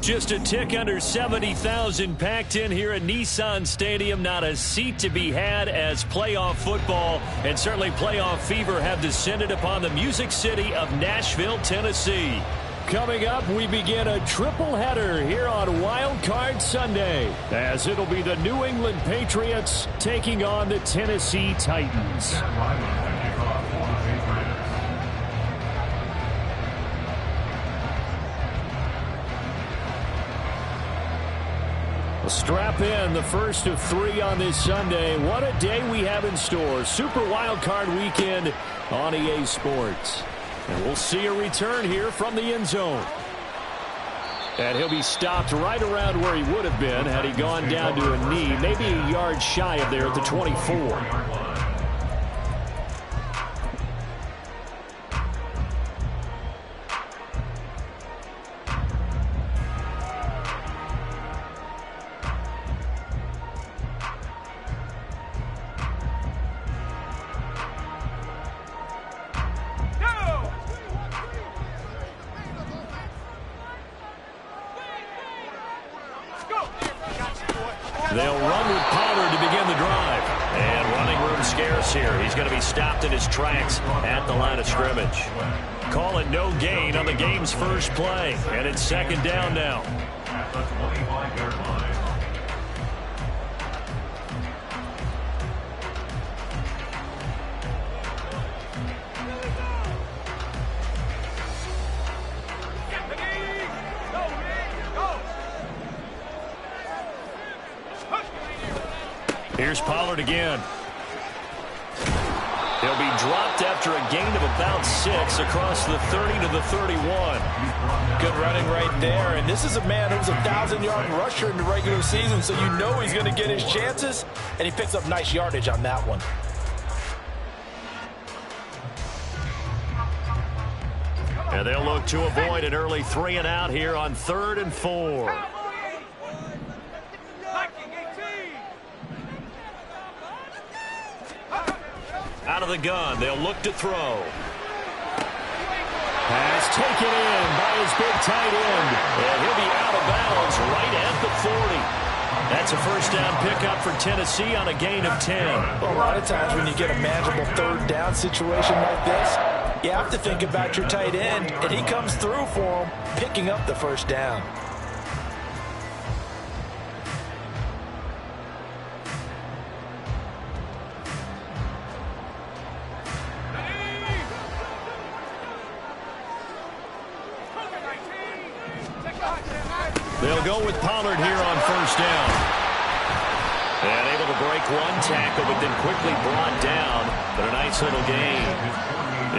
Just a tick under 70,000 packed in here at Nissan Stadium. Not a seat to be had as playoff football and certainly playoff fever have descended upon the Music City of Nashville, Tennessee. Coming up, we begin a triple header here on Wild Card Sunday, as it'll be the New England Patriots taking on the Tennessee Titans. Strap in, the first of 3 on this Sunday. What a day we have in store. Super Wild Card Weekend on EA Sports. And we'll see a return here from the end zone. And he'll be stopped right around where he would have been had he gone down to a knee, maybe a yard shy of there at the 24. They'll run with Pollard to begin the drive. And running room scarce here. He's going to be stopped in his tracks at the line of scrimmage. Call it no gain on the game's first play. And it's second down now. At the 25-yard line. Here's Pollard again. He'll be dropped after a gain of about 6 across the 30 to the 31. Good running right there. And this is a man who was a 1,000-yard rusher in the regular season, so you know he's going to get his chances, and he picks up nice yardage on that one. And they'll look to avoid an early 3 and out here on 3rd and 4. Out of the gun, they'll look to throw. Pass taken in by his big tight end. And he'll be out of bounds right at the 40. That's a first down pickup for Tennessee on a gain of 10. Well, a lot of times when you get a manageable 3rd down situation like this, you have to think about your tight end, and he comes through for him, picking up the first down. They'll go with Pollard here on first down. And able to break one tackle, but then quickly brought down. But a nice little gain.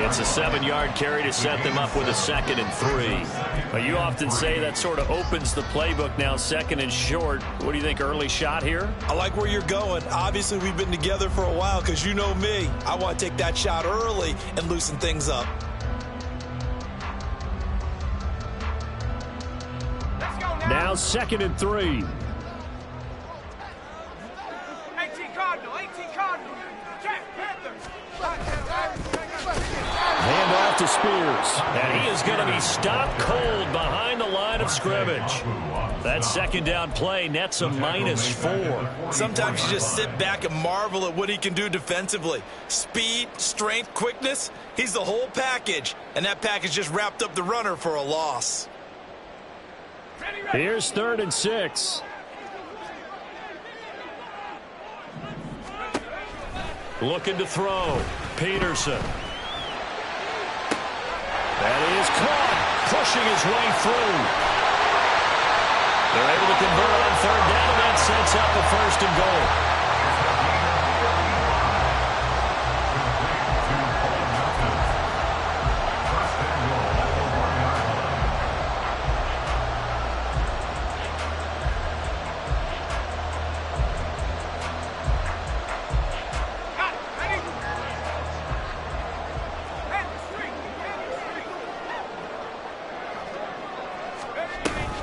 It's a 7-yard carry to set them up with a 2nd and 3. But you often say that sort of opens the playbook now, 2nd and short. What do you think, early shot here? I like where you're going. Obviously, we've been together for a while because you know me. I want to take that shot early and loosen things up. Now 2nd and 3. 18 Cardinal, 18 Cardinal. Jack Panthers. Hand off to Spears. And he is going to be stopped cold behind the line of scrimmage. That 2nd down play nets a -4. Sometimes you just sit back and marvel at what he can do defensively. Speed, strength, quickness. He's the whole package. And that package just wrapped up the runner for a loss. Here's 3rd and 6. Looking to throw. Peterson. That is caught. Pushing his way through. They're able to convert on 3rd down, and that sets up a 1st and goal.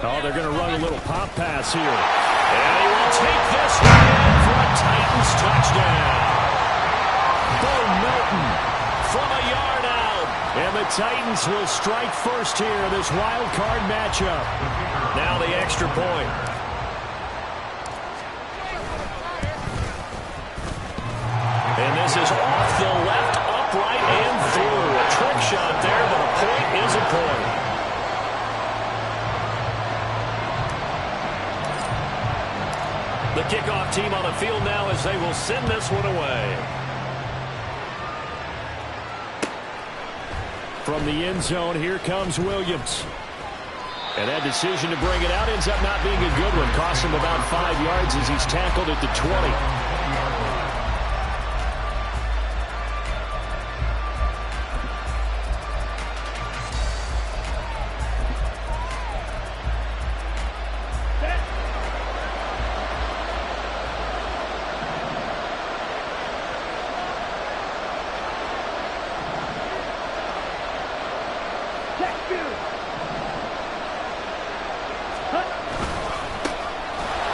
Oh, they're going to run a little pop pass here. And he will take this one in for a Titans touchdown. Bo Melton from a yard out. And the Titans will strike first here in this wild card matchup. Now the extra point. And this is off the left, upright, and through. A trick shot there, but a point is a point. The kickoff team on the field now as they will send this one away. From the end zone, here comes Williams. And that decision to bring it out ends up not being a good one. Costs him about 5 yards as he's tackled at the 20.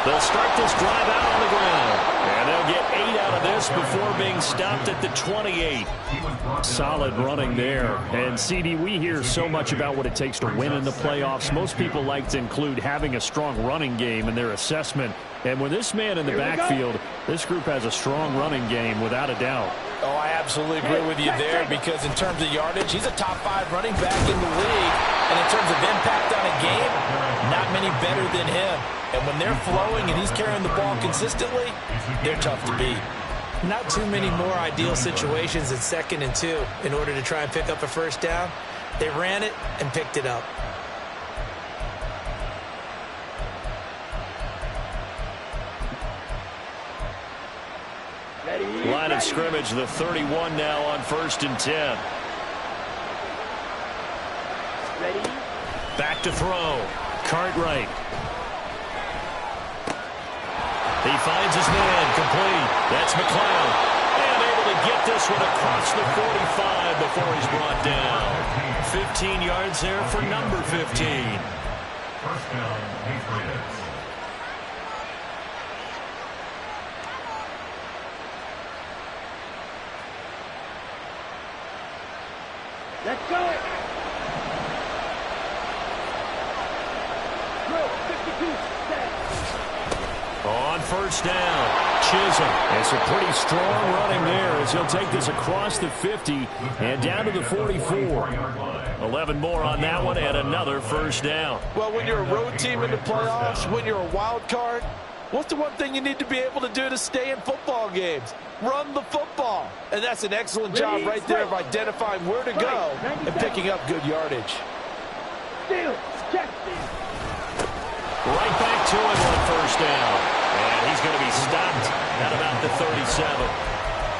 They'll start this drive out on the ground. And they'll get 8 out of this before being stopped at the 28. Solid running there. And, CD, we hear so much about what it takes to win in the playoffs. Most people like to include having a strong running game in their assessment. And with this man in the backfield, this group has a strong running game without a doubt. Oh, I absolutely agree with you there because in terms of yardage, he's a top 5 running back in the league. And in terms of impact on a game, not many better than him. And when they're flowing and he's carrying the ball consistently, they're tough to beat. Not too many more ideal situations in 2nd and 2 in order to try and pick up a first down. They ran it and picked it up. Line of scrimmage, the 31 now on 1st and 10. Ready? Back to throw. Cartwright. He finds his man, complete. That's McLeod. And able to get this one across the 45 before he's brought down. 15 yards there for number 15. First down, Patriots. Let's go! Drill, 52, set. On 1st down, Chisholm. It's a pretty strong running there as he'll take this across the 50 and down to the 44. 11 more on that one and another 1st down. Well, when you're a road team in the playoffs, when you're a wild card, what's the one thing you need to be able to do to stay in football games? Run the football. And that's an excellent job right there of identifying where to go and picking up good yardage. Steal, check. Right back to him on 1st down. And he's going to be stopped at about the 37.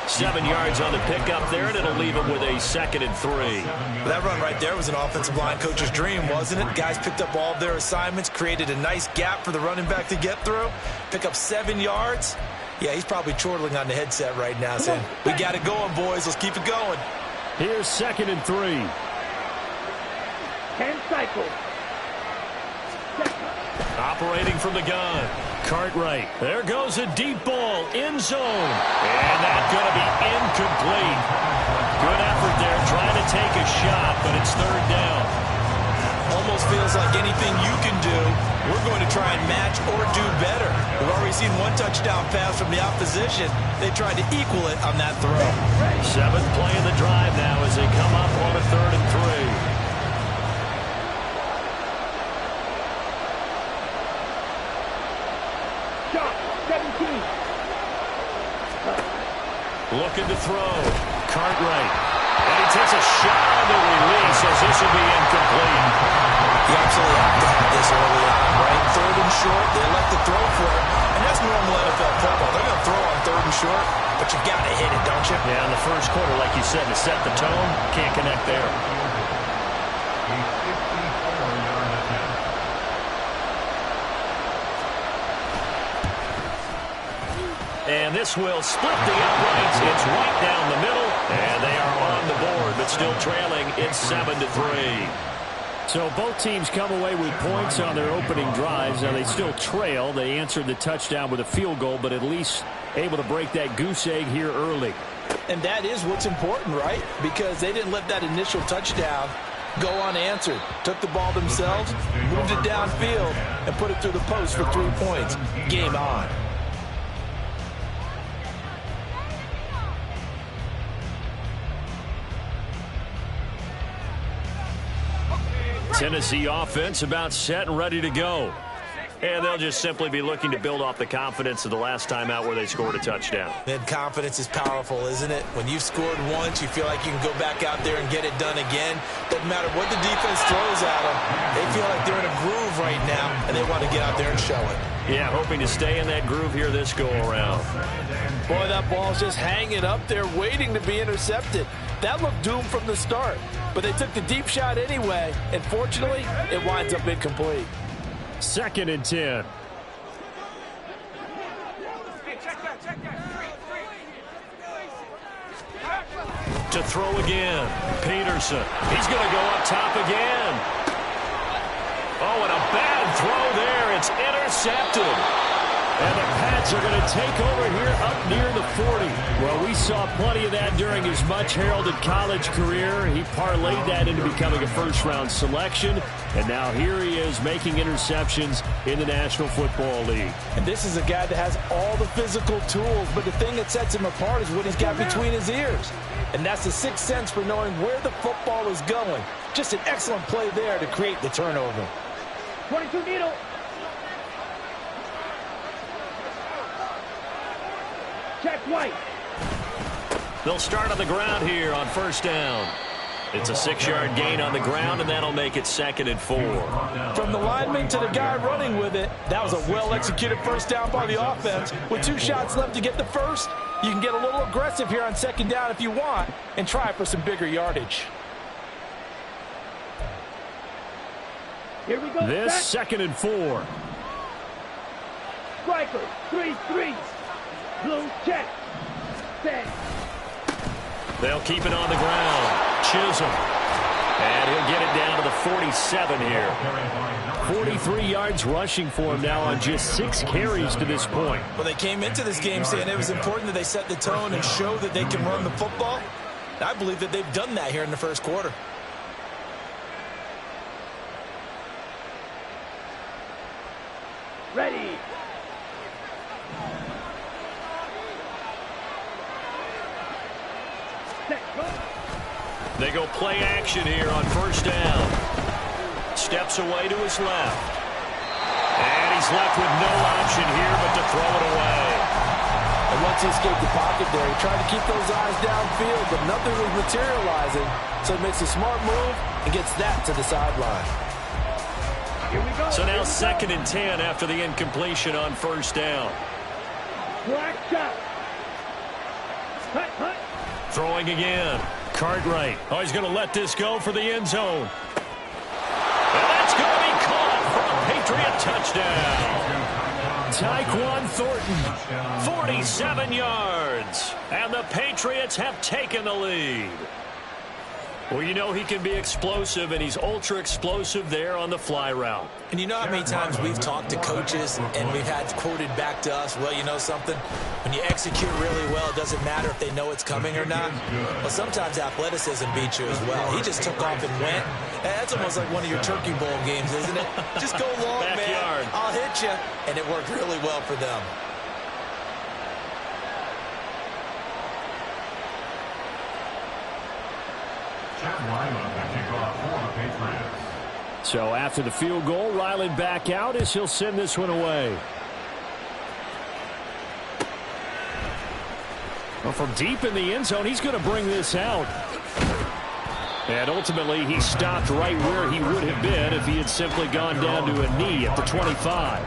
7 yards on the pickup there, and it'll leave him with a 2nd and 3. That run right there was an offensive line coach's dream, wasn't it? Guys picked up all of their assignments, created a nice gap for the running back to get through, pick up 7 yards. Yeah, he's probably chortling on the headset right now saying, we got it going, boys. Let's keep it going. Here's 2nd and 3. 10 cycles. Operating from the gun. Cartwright. There goes a deep ball. End zone. And that's going to be incomplete. Good effort there trying to take a shot, but it's 3rd down. Almost feels like anything you can do, we're going to try and match or do better. We've already seen 1 touchdown pass from the opposition. They tried to equal it on that throw. 7th play of the drive now as they come up on a 3rd and 3. Looking to throw. Cartwright. And he takes a shot on the release as this will be incomplete. He absolutely have to have this early on, right? 3rd and short, they elect to throw for it. And that's normal NFL football. They're going to throw on 3rd and short, but you got to hit it, don't you? Yeah, in the first quarter, like you said, to set the tone, can't connect there. And this will split the uprights. It's right down the middle, and they are on the board, but still trailing. It's 7-3. So both teams come away with points on their opening drives. Now they still trail. They answered the touchdown with a field goal, but at least able to break that goose egg here early. And that is what's important, right? Because they didn't let that initial touchdown go unanswered. Took the ball themselves, moved it downfield, and put it through the post for 3 points. Game on. Tennessee offense about set and ready to go. And they'll just simply be looking to build off the confidence of the last time out where they scored a touchdown. That confidence is powerful, isn't it? When you've scored once, you feel like you can go back out there and get it done again. Doesn't matter what the defense throws at them. They feel like they're in a groove right now, and they want to get out there and show it. Yeah, hoping to stay in that groove here this go-around. Boy, that ball's just hanging up there, waiting to be intercepted. That looked doomed from the start, but they took the deep shot anyway, and fortunately, it winds up incomplete. 2nd and 10. To throw again. Peterson. He's going to go up top again. Oh, and a bad throw there. It's intercepted. And the Pats are going to take over here up near the 40. Well, we saw plenty of that during his much-heralded college career. He parlayed that into becoming a first-round selection. And now here he is making interceptions in the National Football League. And this is a guy that has all the physical tools, but the thing that sets him apart is what he's got between his ears. And that's the sixth sense for knowing where the football is going. Just an excellent play there to create the turnover. 22 needle. Check White. They'll start on the ground here on first down. It's a 6-yard gain on the ground, and that'll make it 2nd and 4. From the lineman to the guy running with it, that was a well-executed first down by the offense. With 2 shots left to get the first, you can get a little aggressive here on 2nd down if you want and try for some bigger yardage. Here we go. This 2nd and 4. Striker, 3-3. Blue check. Set. They'll keep it on the ground. Chisholm. And he'll get it down to the 47 here. 43 yards rushing for him now on just 6 carries to this point. Well, they came into this game saying it was important that they set the tone and show that they can run the football. I believe that they've done that here in the first quarter. Ready. They go play action here on first down. Steps away to his left. And he's left with no option here but to throw it away. And once he escaped the pocket there, he tried to keep those eyes downfield, but nothing was materializing. So he makes a smart move and gets that to the sideline. Here we go. So now 2nd and 10 after the incompletion on first down. Black shot. Hut. Throwing again. Cartwright. Oh, he's going to let this go for the end zone. And that's going to be caught for a Patriot touchdown. Tyquan Thornton, 47 yards. And the Patriots have taken the lead. Well, you know he can be explosive, and he's ultra-explosive there on the fly route. And you know how many times we've talked to coaches and we've had quoted back to us, well, you know something? When you execute really well, it doesn't matter if they know it's coming or not. Well, sometimes athleticism beats you as well. He just took off and went. That's almost like one of your Turkey Bowl games, isn't it? Just go long, Backyard. man. I'll hit you. And it worked really well for them. So after the field goal, Ryland back out as he'll send this one away. Well, from deep in the end zone, he's going to bring this out. And ultimately, he stopped right where he would have been if he had simply gone down to a knee at the 25.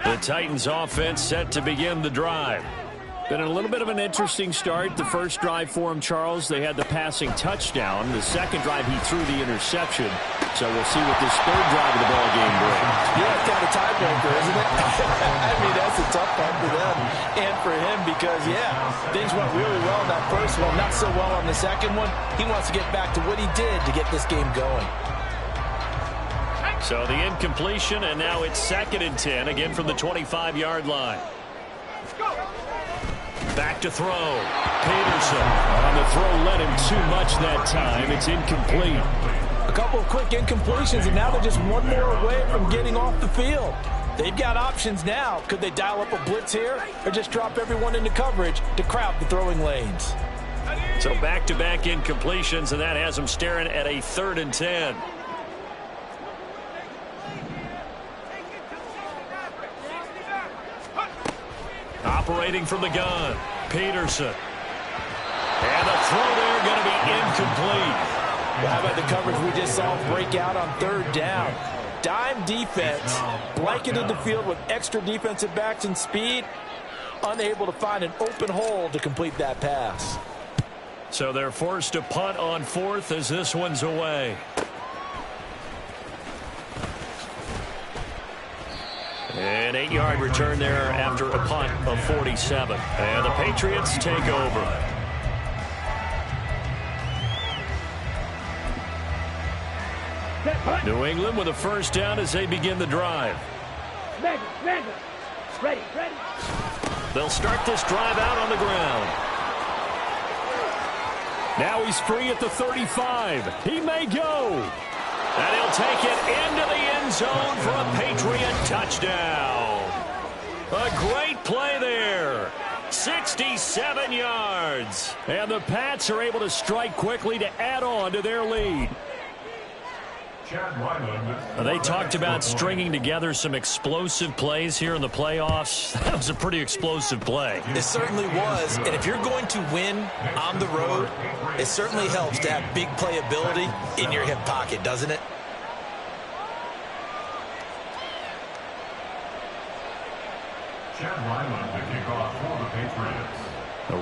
The Titans offense set to begin the drive. Been a little bit of an interesting start. The first drive for him, Charles, they had the passing touchdown. The second drive, he threw the interception. So we'll see what this third drive of the ball game brings. Yeah, it's kind of a tiebreaker, isn't it? I mean, that's a tough part for them and for him because, yeah, things went really well in that first one, not so well on the second one. He wants to get back to what he did to get this game going. So the incompletion, and now it's 2nd and 10, again from the 25-yard line. Back to throw. Peterson on the throw, led him too much that time. It's incomplete. A couple of quick incompletions, and now they're just one more away from getting off the field. They've got options now. Could they dial up a blitz here or just drop everyone into coverage to crowd the throwing lanes? So back-to-back incompletions, and that has them staring at a 3rd and 10. Operating from the gun, Peterson. And the throw there going to be incomplete. Well, how about the coverage we just saw break out on 3rd down? Dime defense, blanketed the field with extra defensive backs and speed, unable to find an open hole to complete that pass. So they're forced to punt on 4th as this one's away. An 8-yard return there after a punt of 47. And the Patriots take over. New England with a first down as they begin the drive. Ready. They'll start this drive out on the ground. Now he's free at the 35. He may go. And he'll take it into the end zone for a Patriot touchdown. A great play there. 67 yards. And the Pats are able to strike quickly to add on to their lead. They talked about stringing together some explosive plays here in the playoffs. That was a pretty explosive play. It certainly was, and if you're going to win on the road, it certainly helps to have big playability in your hip pocket, doesn't it?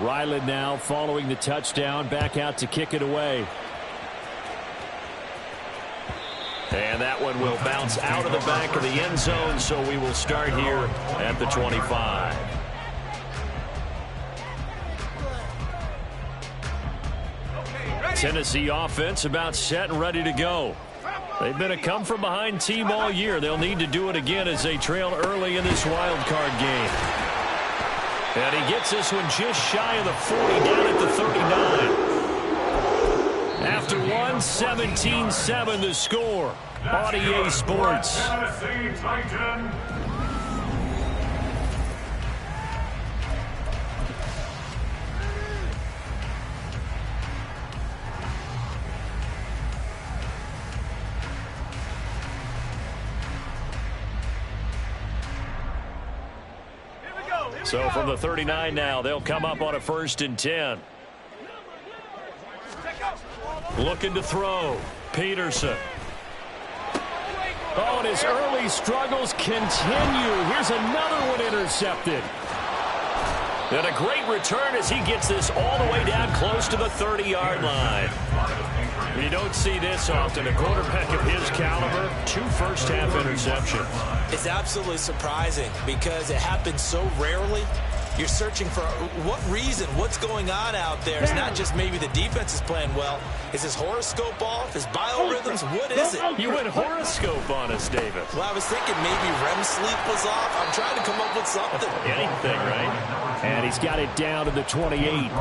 Ryland now following the touchdown, back out to kick it away. And that one will bounce out of the back of the end zone, so we will start here at the 25. Tennessee offense about set and ready to go. They've been a come-from-behind team all year. They'll need to do it again as they trail early in this wild card game. And he gets this one just shy of the 40, down at the 39. After one, 17-7 the score on EA Sports. So from the 39 now, they'll come up on a 1st and 10. Looking to throw. Peterson. Oh, and his early struggles continue. Here's another one intercepted. And a great return as he gets this all the way down close to the 30-yard line. You don't see this often. A quarterback of his caliber, 2 first-half interceptions. It's absolutely surprising because it happens so rarely. You're searching for what reason, what's going on out there. It's not just maybe the defense is playing well. Is his horoscope off? His biorhythms? What is it? You went horoscope on us, David. Well, I was thinking maybe REM sleep was off. I'm trying to come up with something. Anything, right? And he's got it down to the 28.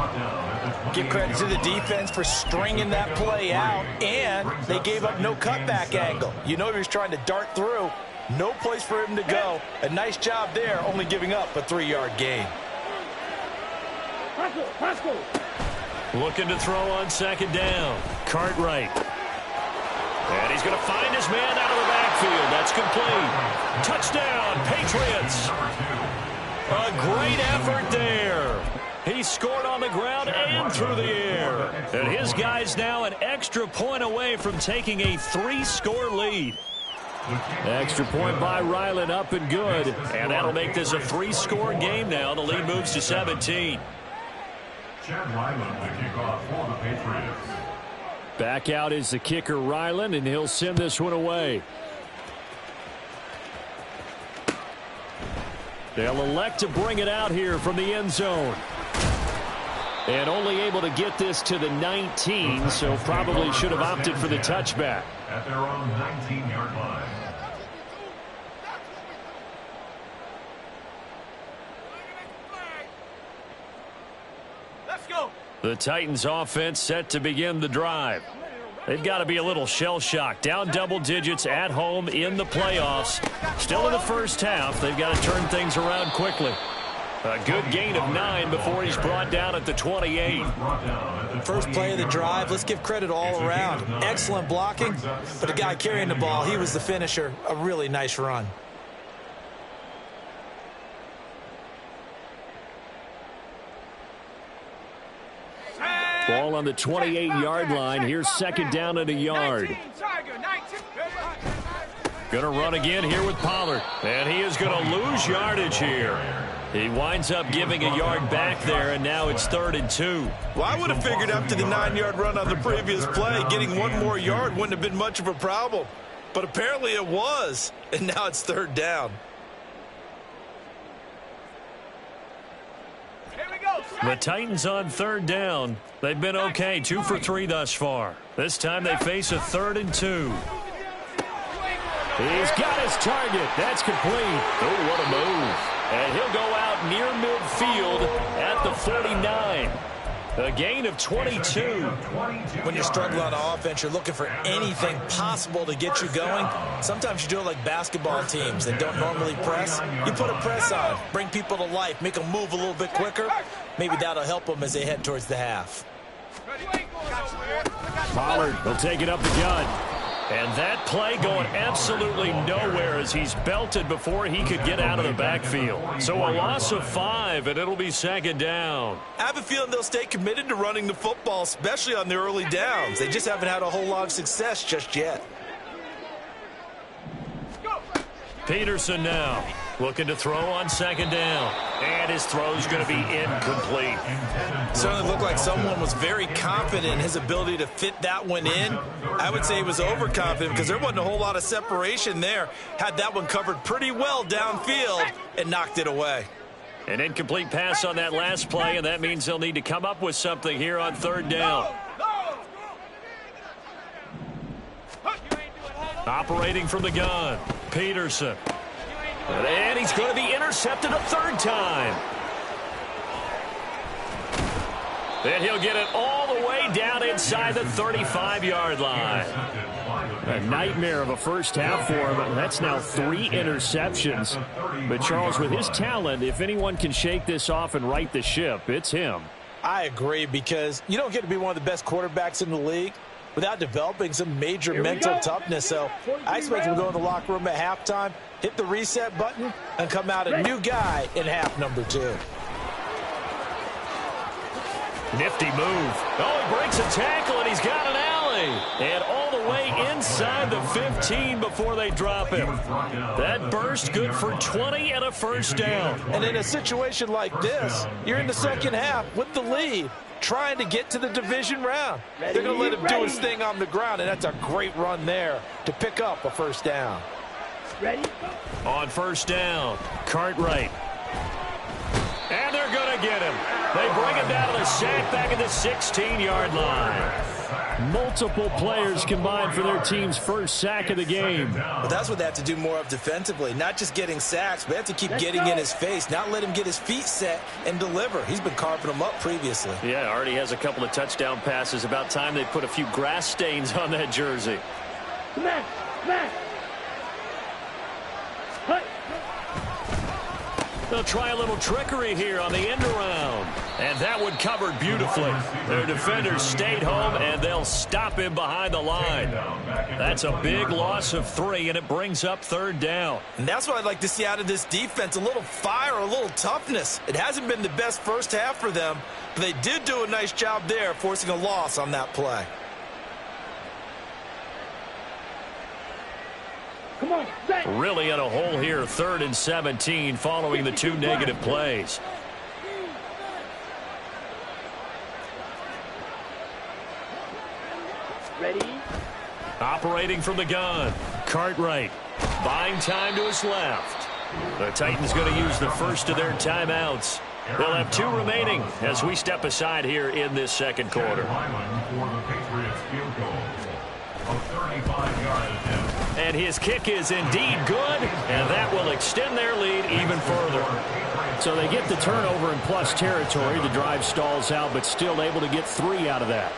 Give credit to the defense for stringing that play out, and they gave up no cutback angle. You know he was trying to dart through. No place for him to go. A nice job there, only giving up a 3-yard gain. Looking to throw on 2nd down. Cartwright. And he's going to find his man out of the backfield. That's complete. Touchdown, Patriots. A great effort there. He scored on the ground and through the air. And his guy's now an extra point away from taking a 3-score lead. Extra point by Ryland, up and good. And that'll make this a 3-score game now. The lead moves to 17. Back out is the kicker, Ryland, and he'll send this one away. They'll elect to bring it out here from the end zone. And only able to get this to the 19, so probably should have opted for the touchback. At their own 19-yard line. Let's go. The Titans offense set to begin the drive. They've got to be a little shell-shocked. Down double digits at home in the playoffs. Still in the first half. They've got to turn things around quickly. A good gain of 9 before he's brought down at the 28. First play of the drive, let's give credit all around. Excellent blocking, but the guy carrying the ball, he was the finisher. A really nice run. Ball on the 28-yard line. Here's second down and a yard. Going to run again here with Pollard. And he is going to lose yardage here. He winds up giving a yard back there, and now it's 3rd and 2. Well, I would have figured after the 9-yard run on the previous play, getting one more yard wouldn't have been much of a problem. But apparently it was, and now it's 3rd down. The Titans on 3rd down. They've been okay, 2 for 3 thus far. This time they face a 3rd and 2. He's got his target. That's complete. Oh, what a move. And he'll go out near midfield at the 49. A gain of 22. When you're struggling on offense, you're looking for anything possible to get you going. Sometimes you do it like basketball teams that don't normally press. You put a press on, bring people to life, make them move a little bit quicker. Maybe that'll help them as they head towards the half. Pollard will take it up the gun. And that play going absolutely nowhere as he's belted before he could get out of the backfield. So a loss of 5, and it'll be 2nd down. I have a feeling they'll stay committed to running the football, especially on the early downs. They just haven't had a whole lot of success just yet. Peterson now looking to throw on 2nd down. And his throw's going to be incomplete. Certainly looked like someone was very confident in his ability to fit that one in. I would say he was overconfident because there wasn't a whole lot of separation there. Had that one covered pretty well downfield and knocked it away. An incomplete pass on that last play, and that means they'll need to come up with something here on 3rd down. Operating from the gun, Peterson. And he's going to be intercepted a 3rd time. Then he'll get it all the way down inside the 35-yard line. A nightmare of a first half for him. That's now 3 interceptions. But, Charles, with his talent, if anyone can shake this off and right the ship, it's him. I agree, because you don't get to be one of the best quarterbacks in the league without developing some major mental toughness. So I expect him to go in the locker room at halftime, hit the reset button, and come out a new guy in half number 2. Nifty move. Oh, he breaks a tackle, and he's got an alley. And all the way inside the 15 before they drop him. That burst good for 20 and a 1st down. And in a situation like this, you're in the second half with the lead, trying to get to the division round. They're going to let him do his thing on the ground, and that's a great run there to pick up a 1st down. Ready? On 1st down, Cartwright. And they're going to get him. They bring him down to the sack back at the 16-yard line. Multiple players combined for their team's first sack of the game. But that's what they have to do more of defensively, not just getting sacks, but they have to keep getting in his face, not let him get his feet set and deliver. He's been carving them up previously. Yeah, already has a couple of touchdown passes. About time they put a few grass stains on that jersey. Smash! Smash! Hut! They'll try a little trickery here on the end around. And that one covered beautifully. Their defenders stayed home, and they'll stop him behind the line. That's a big loss of 3, and it brings up 3rd down. And that's what I'd like to see out of this defense, a little fire, a little toughness. It hasn't been the best first half for them, but they did do a nice job there, forcing a loss on that play. Come on, set! Really in a hole here, 3rd and 17 following the 2 negative plays. Operating from the gun, Cartwright. Buying time to his left. The Titans going to use the first of their timeouts. They'll have 2 remaining as we step aside here in this second quarter. And his kick is indeed good, and that will extend their lead even further. So they get the turnover in plus territory. The drive stalls out, but still able to get 3 out of that.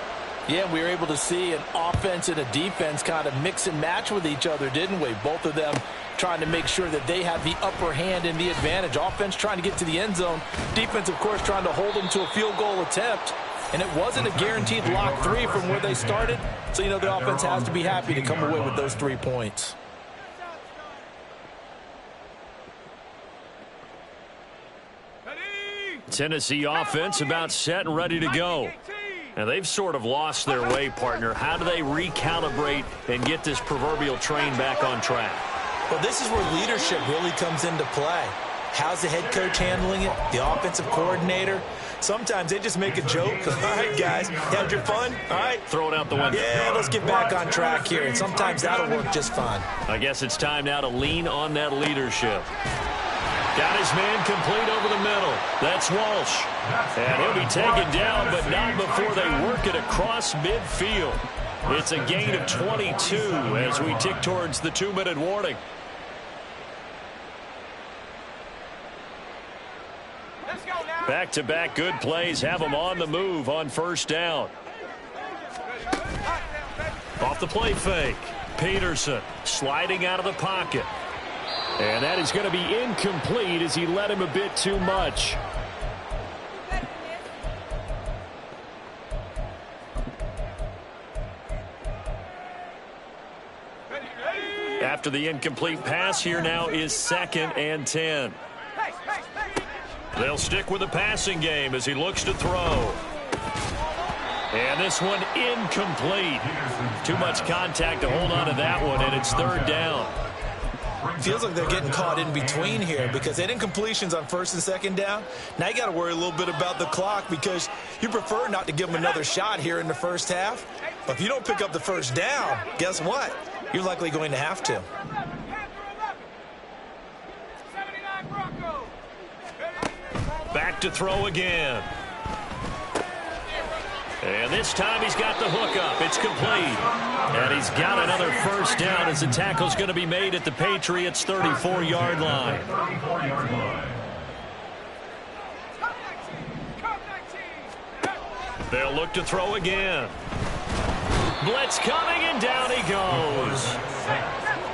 Yeah, we were able to see an offense and a defense kind of mix and match with each other, didn't we? Both of them trying to make sure that they have the upper hand and the advantage. Offense trying to get to the end zone. Defense, of course, trying to hold them to a field goal attempt. And it wasn't a guaranteed lock 3 from where they started. So, you know, the offense has to be happy to come away with those 3 points. Tennessee offense about set and ready to go. And they've sort of lost their way, partner. How do they recalibrate and get this proverbial train back on track? Well, this is where leadership really comes into play. How's the head coach handling it? The offensive coordinator? Sometimes they just make a joke. All right, guys, had your fun? All right. Throw it out the window. Yeah, let's get back on track here. And sometimes that'll work just fine. I guess it's time now to lean on that leadership. Got his man complete over the middle. That's Walsh. And he'll be taken down, but not before they work it across midfield. It's a gain of 22 as we tick towards the 2-minute warning. Back-to-back good plays have them on the move on first down. Off the play fake. Peterson sliding out of the pocket. And that is going to be incomplete as he led him a bit too much. After the incomplete pass, here now is 2nd and 10. They'll stick with the passing game as he looks to throw. And this one incomplete. Too much contact to hold on to that one, and it's 3rd down. Feels like they're getting caught in between here because they didn't completions on 1st and 2nd down. Now you got to worry a little bit about the clock because you prefer not to give them another shot here in the first half. But if you don't pick up the first down, guess what? You're likely going to have to. Back to throw again. And this time he's got the hook up. It's complete. And he's got another first down as the tackle's going to be made at the Patriots' 34-yard line. They'll look to throw again. Blitz coming, and down he goes.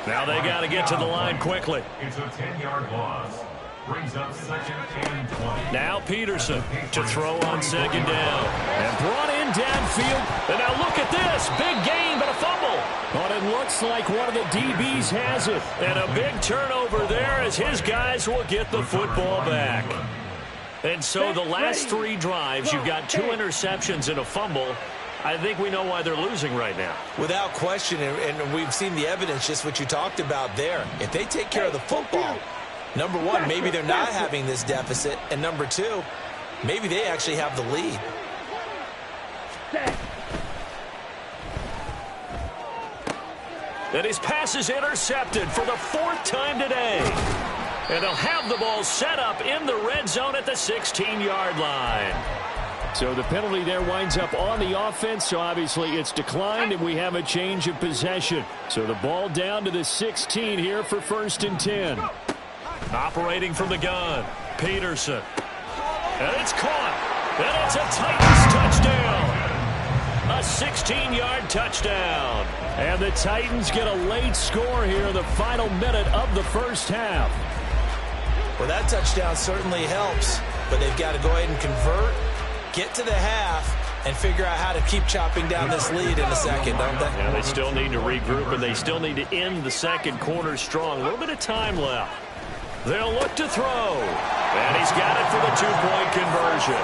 Now they got to get to the line quickly. It's a 10-yard loss. Brings up 2nd and 20. Now Peterson to throw on 2nd down. And brought in downfield. And now look at this. Big gain, but a fumble. But it looks like one of the DBs has it. And a big turnover there as his guys will get the football back. And so the last 3 drives, you've got 2 interceptions and a fumble. I think we know why they're losing right now. Without question, and we've seen the evidence, just what you talked about there. If they take care of the football, number 1, maybe they're not having this deficit. And number 2, maybe they actually have the lead. And his pass is intercepted for the 4th time today. And they'll have the ball set up in the red zone at the 16-yard line. So the penalty there winds up on the offense, so obviously it's declined, and we have a change of possession. So the ball down to the 16 here for 1st and 10. Operating from the gun, Peterson. And it's caught. And it's a Titans touchdown. A 16-yard touchdown. And the Titans get a late score here in the final minute of the first half. Well, that touchdown certainly helps, but they've got to go ahead and convert, get to the half, and figure out how to keep chopping down this lead in the second, don't they? Yeah, they still need to regroup, and they still need to end the second quarter strong. A little bit of time left. They'll look to throw. And he's got it for the 2-point conversion.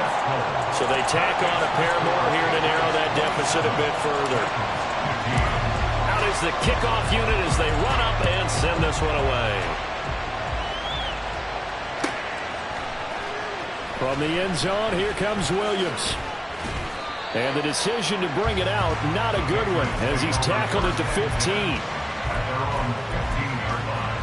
So they tack on a pair more here to narrow that deficit a bit further. Out is the kickoff unit as they run up and send this one away. From the end zone, here comes Williams. And the decision to bring it out, not a good one, as he's tackled it to 15. At their own 15-yard line.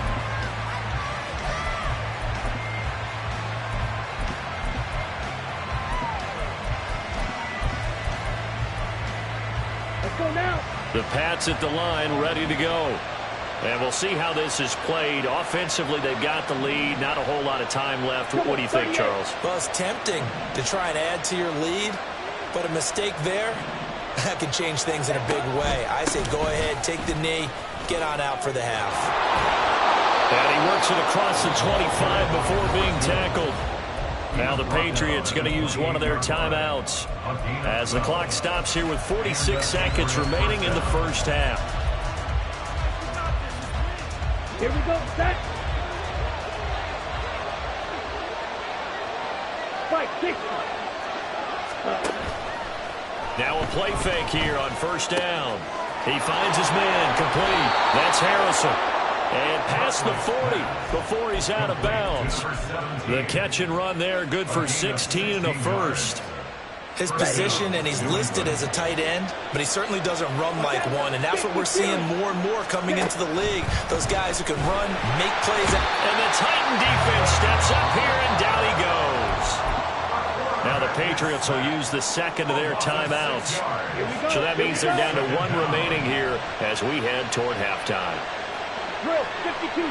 Let's go now. The Pats at the line, ready to go. And we'll see how this is played. Offensively, they've got the lead. Not a whole lot of time left. What do you think, Charles? Well, it's tempting to try and add to your lead, but a mistake there, that could change things in a big way. I say go ahead, take the knee, get on out for the half. And he works it across the 25 before being tackled. Now the Patriots going to use one of their timeouts as the clock stops here with 46 seconds remaining in the first half. Here we go. Set. Fight. Kick. Now a play fake here on first down. He finds his man complete. That's Harrison. And past the 40 before he's out of bounds. The catch and run there, good for 16 and a first. His position, and he's listed as a tight end, but he certainly doesn't run like one, and that's what we're seeing more and more coming into the league. Those guys who can run, make plays. And the Titan defense steps up here, and down he goes. Now the Patriots will use the second of their timeouts. So that means they're down to one remaining here as we head toward halftime. Drill. 52.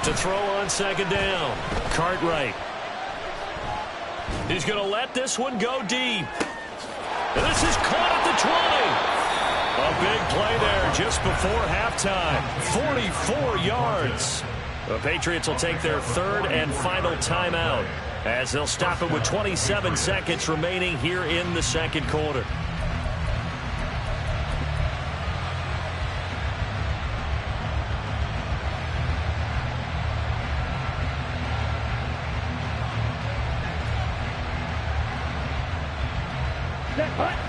To throw on second down, Cartwright. He's going to let this one go deep. And this is caught at the 20. A big play there just before halftime. 44 yards. The Patriots will take their third and final timeout as they'll stop it with 27 seconds remaining here in the second quarter.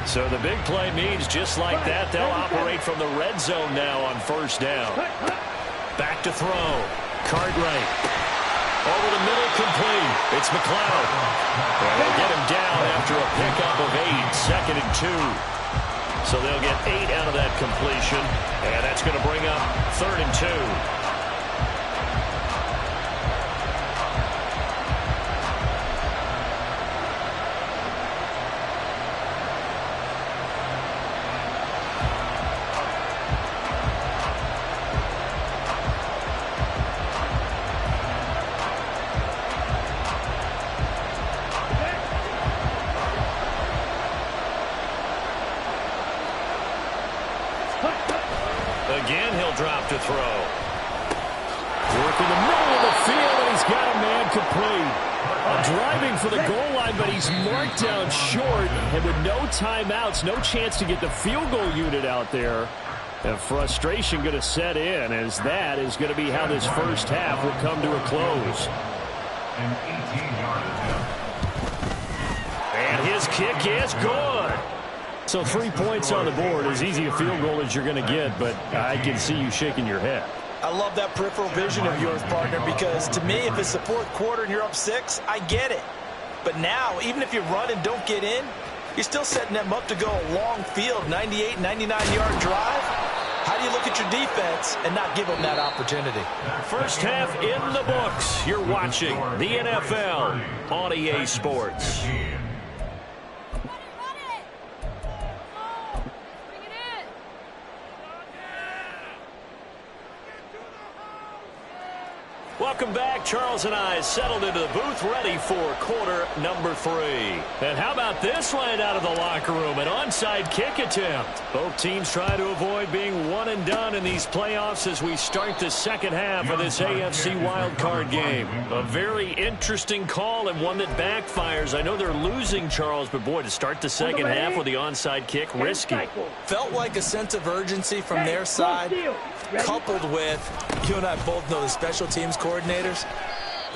So the big play means just like that, they'll operate from the red zone now on first down. Back to throw. Cartwright. Over the middle, complete. It's McLeod. And they'll get him down after a pickup of 8, second and 2. So they'll get 8 out of that completion. And that's going to bring up third and 2. Again, he'll drop to throw. Work in the middle of the field, and he's got a man complete. Driving for the goal line, but he's marked down short. And with no timeouts, no chance to get the field goal unit out there. And frustration going to set in, as that is going to be how this first half will come to a close. An 18-yard attempt. And his kick is good. So 3 points on the board, as easy a field goal as you're going to get, but I can see you shaking your head. I love that peripheral vision of yours, partner, because to me, if it's the fourth quarter and you're up 6, I get it. But now, even if you run and don't get in, you're still setting them up to go a long field, 98, 99-yard drive. How do you look at your defense and not give them that opportunity? First half in the books. You're watching the NFL on EA Sports. Welcome back. Charles and I settled into the booth, ready for quarter number 3. And how about this one out of the locker room? An onside kick attempt. Both teams try to avoid being one and done in these playoffs as we start the second half of this AFC wildcard game. A very interesting call and one that backfires. I know they're losing, Charles, but boy, to start the second half with the onside kick, risky. Felt like a sense of urgency from their side, coupled with, you and I both know the special teams coordinators,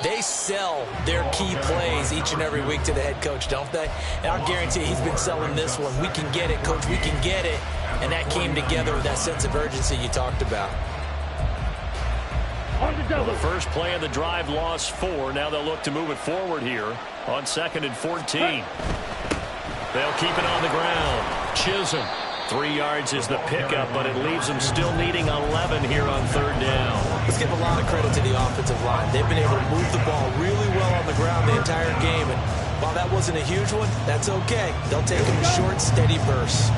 they sell their key plays each and every week to the head coach, don't they? And I'll guarantee he's been selling this one. We can get it, coach, we can get it. And that came together with that sense of urgency you talked about. Well, the first play of the drive lost 4. Now they'll look to move it forward here on 2nd and 14. They'll keep it on the ground. Chisholm, 3 yards is the pickup, but it leaves them still needing 11 here on third down. Let's give a lot of credit to the offensive line. They've been able to move the ball really well on the ground the entire game. And while that wasn't a huge one, that's okay. They'll take them in short, steady bursts.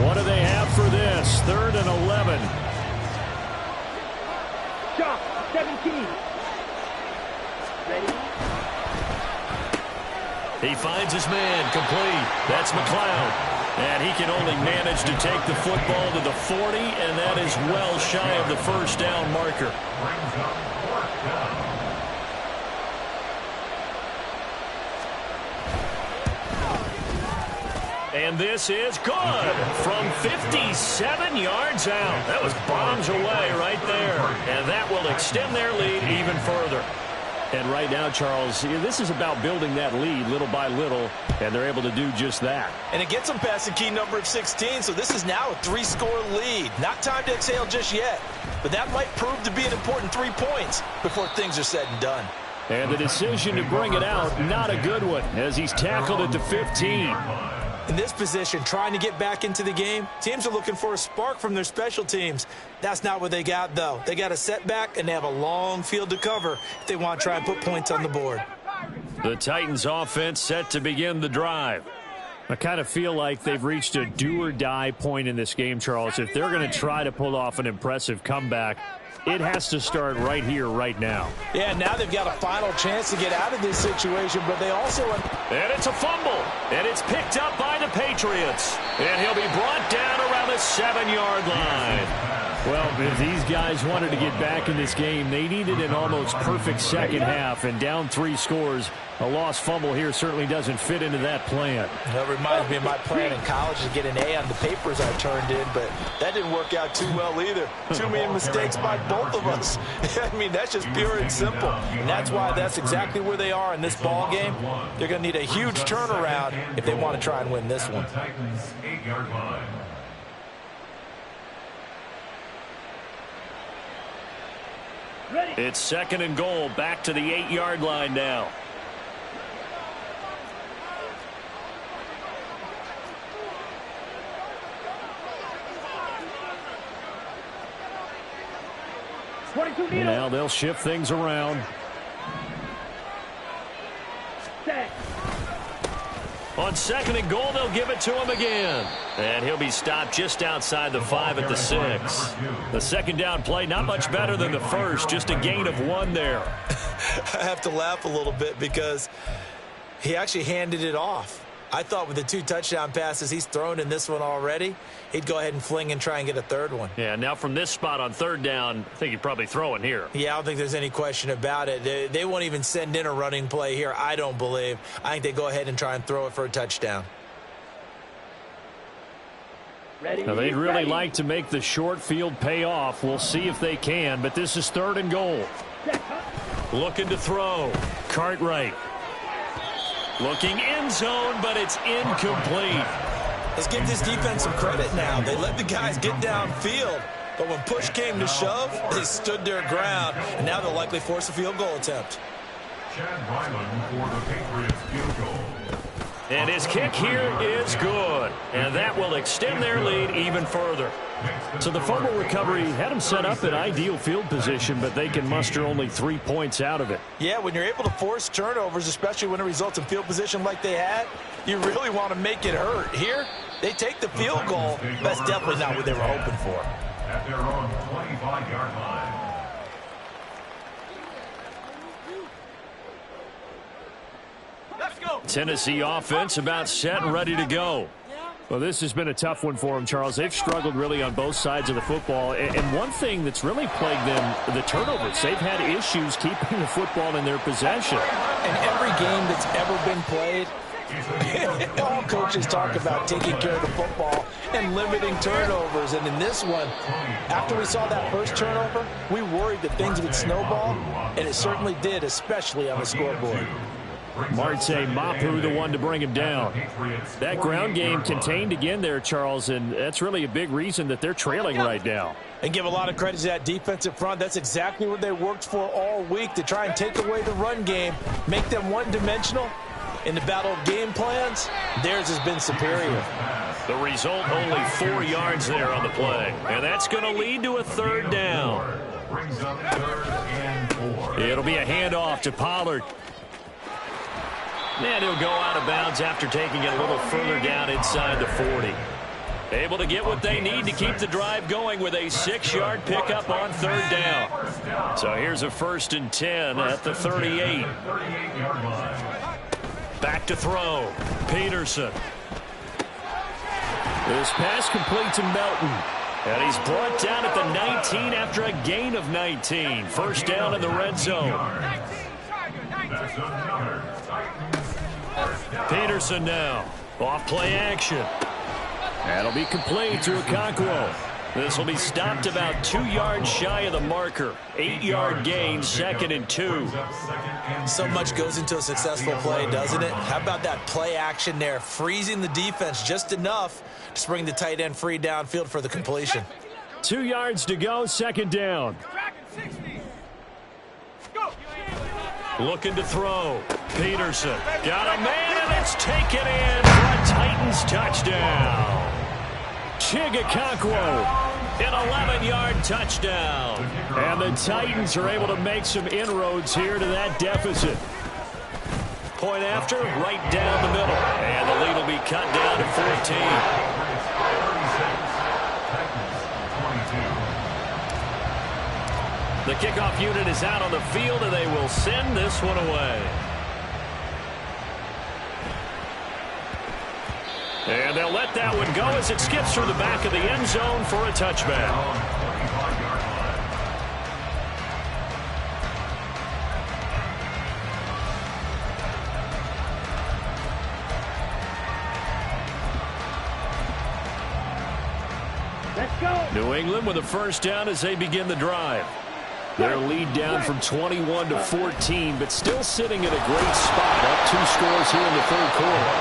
What do they have for this? 3rd and 11. Shot, 17. Ready? He finds his man, complete. That's McLeod. And he can only manage to take the football to the 40, and that is well shy of the first down marker. And this is good from 57 yards out. That was bombs away right there. And that will extend their lead even further. And right now, Charles, this is about building that lead little by little, and they're able to do just that. And it gets them past the key number of 16, so this is now a 3-score lead. Not time to exhale just yet, but that might prove to be an important 3 points before things are said and done. And the decision to bring it out, not a good one, as he's tackled at the 15. In this position, trying to get back into the game, teams are looking for a spark from their special teams. That's not what they got, though. They got a setback, and they have a long field to cover if they want to try and put points on the board. The Titans offense set to begin the drive. I kind of feel like they've reached a do-or-die point in this game, Charles. If they're going to try to pull off an impressive comeback, it has to start right here, right now. Yeah, now they've got a final chance to get out of this situation, but they also... And it's a fumble, and it's picked up by the Patriots. And he'll be brought down around the 7-yard line. Well, if these guys wanted to get back in this game, they needed an almost perfect second half, and down 3 scores. A lost fumble here certainly doesn't fit into that plan. That reminds me of my plan in college to get an A on the papers I turned in, but that didn't work out too well either. Too many mistakes by both of us. I mean, that's just pure and simple. And that's why that's exactly where they are in this ball game. They're going to need a huge turnaround if they want to try and win this one. Titans 8-yard line. It's 2nd and goal, back to the 8-yard line now. Now they'll shift things around. Set. On 2nd and goal, they'll give it to him again. And he'll be stopped just outside the 5 at the 6. The second down play, not much better than the first, just a gain of 1 there. I have to laugh a little bit because he actually handed it off. I thought with the 2 touchdown passes he's thrown in this one already, he'd go ahead and fling and try and get a 3rd one. Yeah, now from this spot on 3rd down, I think he'd probably throw it here. Yeah, I don't think there's any question about it. They won't even send in a running play here, I don't believe. I think they go ahead and try and throw it for a touchdown. Ready? Now, they'd really like to make the short field pay off. We'll see if they can, but this is 3rd and goal. Looking to throw. Cartwright. Looking end zone, but it's incomplete. Let's give this defense some credit now. They let the guys get downfield, but when push came to shove, they stood their ground, and now they'll likely force a field goal attempt. Chad Ryland for the Patriots field goal. And his kick here is good. And that will extend their lead even further. So the fumble recovery had them set up in ideal field position, but they can muster only 3 points out of it. Yeah, when you're able to force turnovers, especially when it results in field position like they had, you really want to make it hurt. Here, they take the field goal. That's definitely not what they were hoping for. At their own 25-yard line. Tennessee offense about set and ready to go. Well, this has been a tough one for them, Charles. They've struggled really on both sides of the football. And one thing that's really plagued them, the turnovers. They've had issues keeping the football in their possession. In every game that's ever been played, all coaches talk about taking care of the football and limiting turnovers. And in this one, after we saw that first turnover, we worried that things would snowball, and it certainly did, especially on the scoreboard. Marte Mapu, the one to bring him down. That ground game contained again there, Charles, and that's really a big reason that they're trailing right now. And give a lot of credit to that defensive front. That's exactly what they worked for all week, to try and take away the run game, make them one-dimensional. In the battle of game plans, theirs has been superior. The result, only 4 yards there on the play. And that's going to lead to a third down. Brings up 3rd and 4. It'll be a handoff to Pollard. And he'll go out of bounds after taking it a little further down inside the 40. Able to get what they need to keep the drive going with a 6-yard pickup on 3rd down. So here's a 1st and 10 at the 38. 38-yard line. Back to throw. Peterson. This pass complete to Melton. And he's brought down at the 19 after a gain of 19. 1st down in the red zone. That's another Titans first down. Peterson now. Off play action. That'll be complete to Okonkwo. This will be stopped about 2 yards shy of the marker. 8-yard gain, 2nd and 2. So much goes into a successful play, doesn't it? How about that play action there, freezing the defense just enough to bring the tight end free downfield for the completion. 2 yards to go, 2nd down. Looking to throw. Peterson. Got a man, and it's taken in for a Titans touchdown. Okonkwo, an 11-yard touchdown. And the Titans are able to make some inroads here to that deficit. Point after, right down the middle. And the lead will be cut down to 14. The kickoff unit is out on the field, and they will send this one away. And they'll let that one go as it skips through the back of the end zone for a touchback. Let's go. New England with a 1st down as they begin the drive. Their lead down from 21 to 14, but still sitting in a great spot. Up 2 scores here in the 3rd quarter.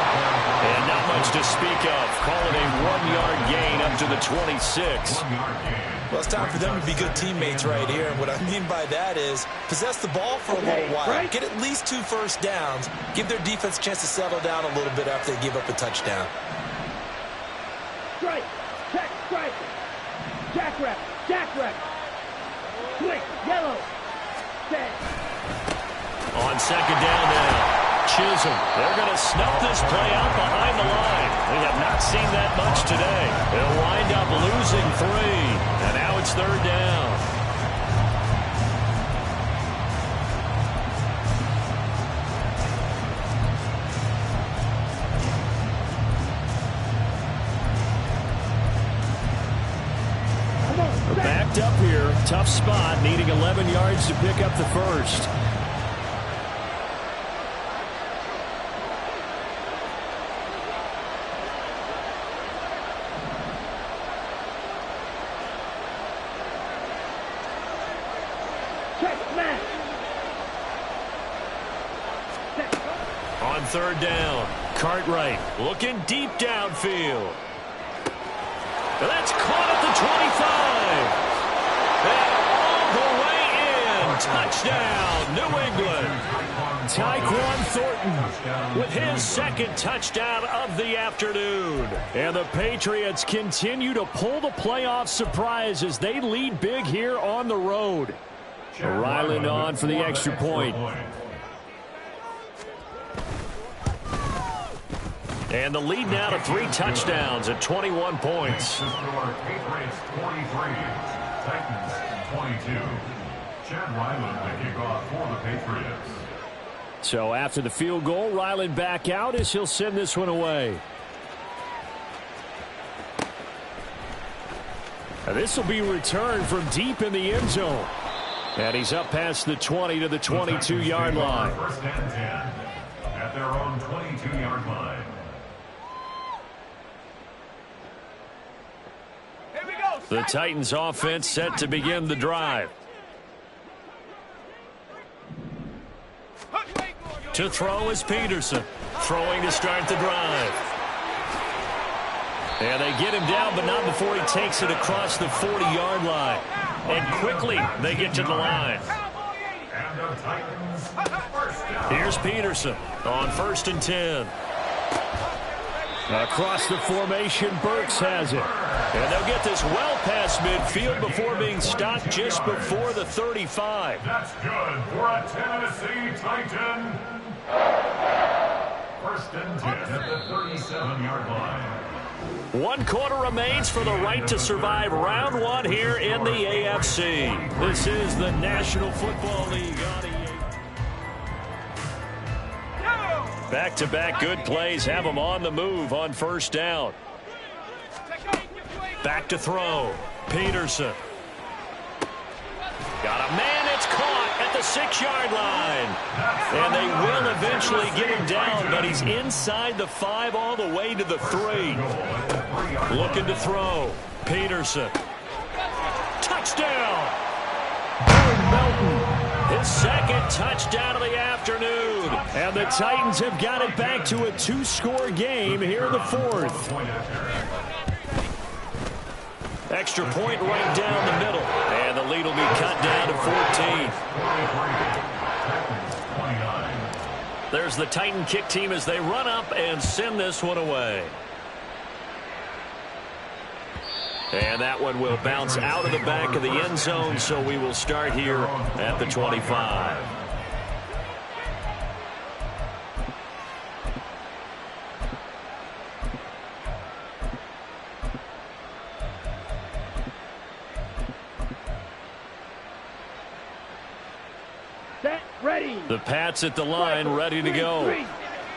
And not much to speak of. Call it a 1-yard gain up to the 26. Well, it's time for them to be good teammates right here. And what I mean by that is possess the ball for a little while. Get at least 2 first downs. Give their defense a chance to settle down a little bit after they give up a touchdown. Strike. Check. Strike. Jackrabbit. Jackrabbit. Click. Yellow. Set. On 2nd down now. Chisholm. They're going to snuff this play out behind the line. We have not seen that much today. They'll wind up losing 3. And now it's 3rd down. We're backed up here. Tough spot, needing 11 yards to pick up the 1st. On 3rd down, Cartwright looking deep downfield. That's caught at the 25. And all the way in. Touchdown, New England. Tyquan Thornton with his 2nd touchdown of the afternoon. And the Patriots continue to pull the playoff surprise as they lead big here on the road. Ryland on for the extra point. And the lead now to 3 touchdowns at 21 points. Patriots 43, Titans 22. Chad Ryland the kickoff for the Patriots. So after the field goal, Ryland back out as he'll send this one away. And this will be returned from deep in the end zone. And he's up past the 20 to the 22-yard line. 1st and 10 at their own 22-yard line. The Titans offense set to begin the drive. To throw is Peterson. Throwing to start the drive. And they get him down, but not before he takes it across the 40-yard line. And quickly, they get to the line. And a Titans. First down. Here's Peterson on 1st and 10. Across the formation, Burks has it. And they'll get this well past midfield before being stopped just before the 35. That's good for a Tennessee Titan. First and 10 at the 37-yard line. 1 quarter remains for the right to survive round 1 here in the AFC. This is the National Football League on EA. Back-to-back good plays have them on the move on 1st down. Back to throw. Peterson. Got a man, it's caught at the 6-yard line. And they will eventually get him down, but he's inside the 5 all the way to the 3. Looking to throw. Peterson. Touchdown! Melton. His 2nd touchdown of the afternoon. And the Titans have got it back to a 2-score game here in the 4th. Extra point right down the middle. And the lead will be cut down to 14. There's the Titan kick team as they run up and send this one away. And that one will bounce out of the back of the end zone, so we will start here at the 25. Set, ready. The Pats at the line, ready to go.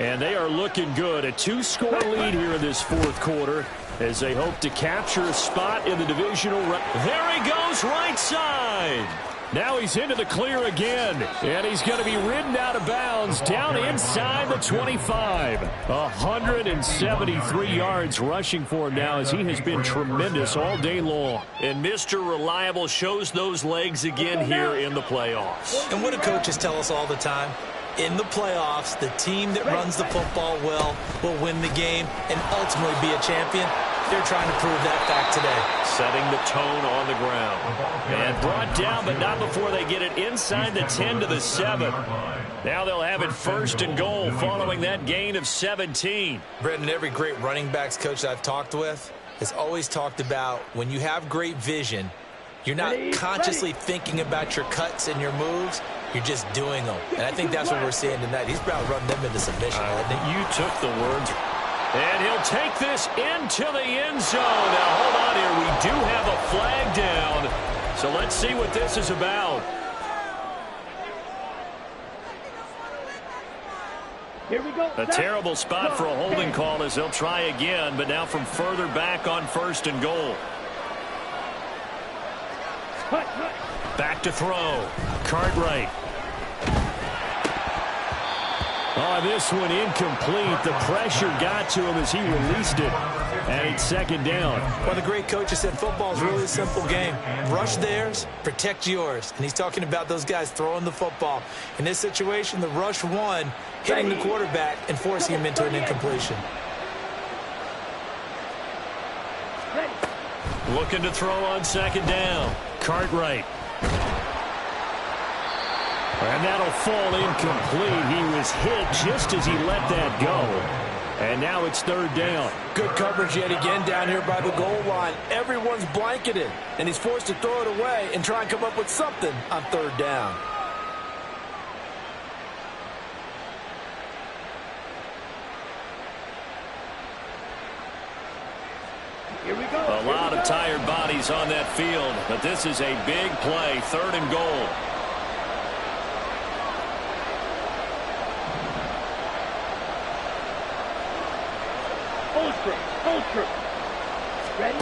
And they are looking good. A 2-score lead here in this 4th quarter as they hope to capture a spot in the divisional round. There he goes, right side. Now he's into the clear again, and he's going to be ridden out of bounds down inside the 25. 173 yards rushing for him now as he has been tremendous all day long. And Mr. Reliable shows those legs again here in the playoffs. And what do coaches tell us all the time? In the playoffs, the team that runs the football well will win the game and ultimately be a champion. They're trying to prove that fact today. Setting the tone on the ground. And brought down, but not before they get it inside the 10 to the 7. Now they'll have it 1st and goal following that gain of 17. Brendan, every great running backs coach I've talked with has always talked about when you have great vision, you're not consciously thinking about your cuts and your moves. You're just doing them. And I think that's what we're seeing tonight. He's about running them into submission. You took the words. And he'll take this into the end zone. Now, hold on here. We do have a flag down. So let's see what this is about. Here we go. A terrible spot for a holding call as they'll try again, but now from further back on 1st and goal. Back to throw. Cartwright. Oh, this one incomplete. The pressure got to him as he released it. And it's 2nd down. Well, the great coach has said football is really a simple game. Rush theirs, protect yours. And he's talking about those guys throwing the football. In this situation, the rush one, hitting the quarterback and forcing him into an incompletion. Looking to throw on 2nd down. Cartwright. And that'll fall incomplete. He was hit just as he let that go. And now it's 3rd down. Good coverage yet again down here by the goal line. Everyone's blanketed, and he's forced to throw it away and try and come up with something on 3rd down. Here we go. A lot of tired bodies on that field, but this is a big play, 3rd and goal. Ready?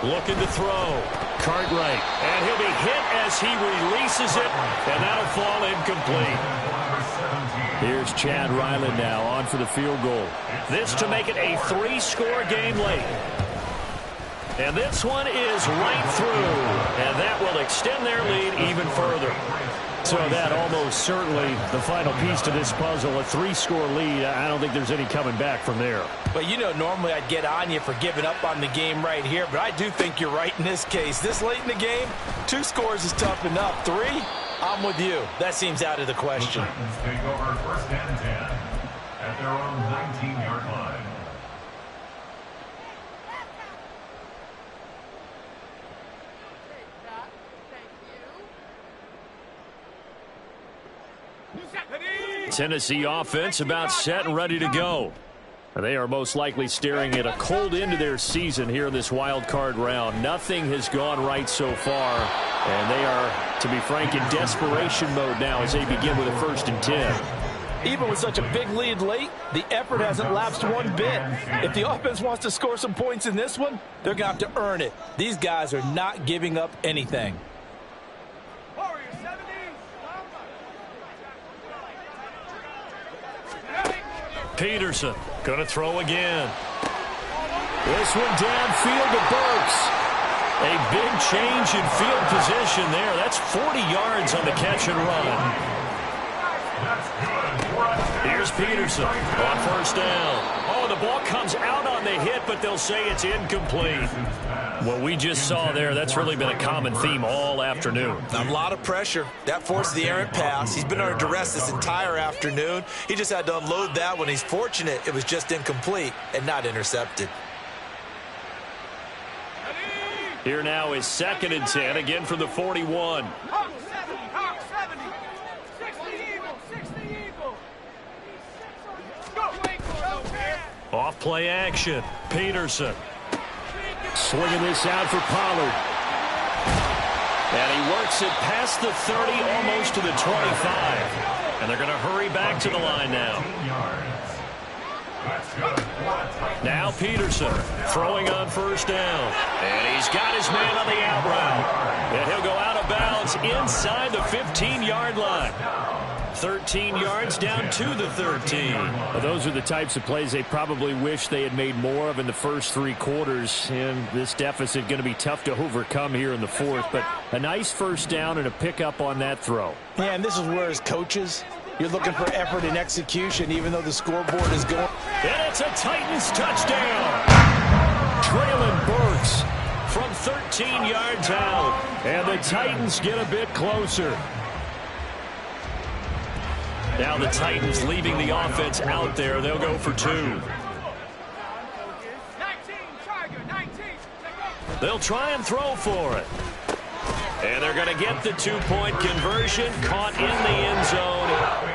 Looking to throw. Cartwright. And he'll be hit as he releases it, and that'll fall incomplete. Here's Chad Ryland now on for the field goal. This to make it a 3-score game late. And this one is right through, and that will extend their lead even further. So that almost certainly the final piece to this puzzle, a 3-score lead. I don't think there's any coming back from there. Well, you know, normally I'd get on you for giving up on the game right here, but I do think you're right in this case. This late in the game, 2 scores is tough enough. 3, I'm with you. That seems out of the question. The Titans take over first and 10 at their own 19-yard line. Tennessee offense about set and ready to go. They are most likely staring at a cold end to their season here in this wild card round. Nothing has gone right so far, and they are, to be frank, in desperation mode now as they begin with a 1st and 10. Even with such a big lead late, the effort hasn't lapsed one bit. If the offense wants to score some points in this one, they're going to have to earn it. These guys are not giving up anything. Peterson going to throw again. This one downfield to Burks. A big change in field position there. That's 40 yards on the catch and run. Here's Peterson on 1st down. Oh, the ball comes out on the hit, but they'll say it's incomplete. What we just saw there, that's really been a common theme all afternoon. A lot of pressure. That forced the errant pass. He's been under duress this entire afternoon. He just had to unload that one. He's fortunate it was just incomplete and not intercepted. Here now is 2nd and 10, again from the 41. Off play action. Peterson. Swinging this out for Pollard. And he works it past the 30, almost to the 25. And they're going to hurry back to the line now. Now Peterson throwing on 1st down. And he's got his man on the out route. And he'll go out of bounds inside the 15-yard line. 13 yards down to the 13. Well, those are the types of plays they probably wish they had made more of in the first 3 quarters. And this deficit going to be tough to overcome here in the 4th. But a nice 1st down and a pickup on that throw. Yeah, and this is where as coaches, you're looking for effort and execution, even though the scoreboard is going. And it's a Titans touchdown. Traylon Burks from 13 yards out. And the Titans get a bit closer. Now the Titans leaving the offense out there. They'll go for 2. They'll try and throw for it. And they're going to get the 2-point conversion, caught in the end zone,